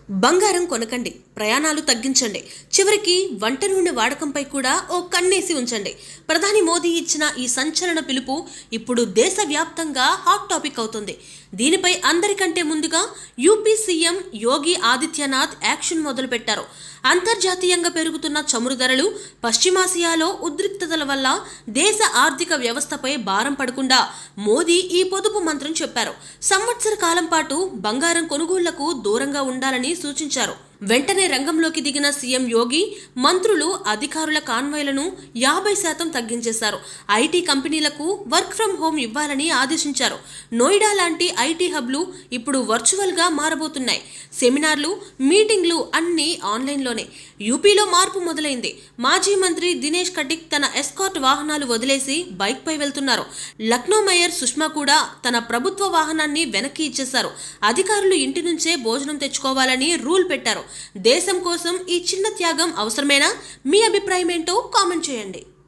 బంగారం కొనకండి, ప్రయాణాలు తగ్గించండి, చివరికి వంట నూనె వాడకంపై కూడా ఓ కన్నేసి ఉంచండి. ప్రధాని మోదీ ఇచ్చిన ఈ సంచలన పిలుపు ఇప్పుడు దేశవ్యాప్తంగా హాట్ టాపిక్ అవుతుంది. దీనిపై అందరికంటే ముందుగా UP CM Yogi Adityanath action మొదలుపెట్టారు. అంతర్జాతీయంగా పెరుగుతున్న చమురు ధరలు, పశ్చిమాసియాలో ఉద్రిక్తతల వల్ల దేశ ఆర్థిక వ్యవస్థపై భారం పడకుండా మోదీ ఈ పొదుపు మంత్రం చెప్పారు. సంవత్సర కాలం పాటు బంగారం కొనుగోళ్లకు దూరంగా ఉండాలని సూచించారు. వెంటనే రంగంలోకి దిగిన సీఎం యోగి మంత్రులు, అధికారుల కాన్వాయ్లను 50% తగ్గించేశారు. ఐటీ కంపెనీలకు వర్క్ ఫ్రం హోం ఇవ్వాలని ఆదేశించారు. నోయిడా లాంటి ఐటీ హబ్లు ఇప్పుడు వర్చువల్గా మారబోతున్నాయి. సెమినార్లు, మీటింగ్లు అన్నీ ఆన్లైన్లోనే. యూపీలో మార్పు మొదలైంది. మాజీ మంత్రి దినేష్ కటిక్ తన ఎస్కార్ట్ వాహనాలు వదిలేసి బైక్పై వెళ్తున్నారు. లక్నో మేయర్ సుష్మా కూడా తన ప్రభుత్వ వాహనాన్ని వెనక్కి ఇచ్చేశారు. అధికారులు ఇంటి నుంచే భోజనం తెచ్చుకోవాలని రూల్ పెట్టారు. దేశం కోసం ఈ చిన్న త్యాగం అవసరమేనా? మీ అభిప్రాయం ఏంటో కామెంట్ చేయండి.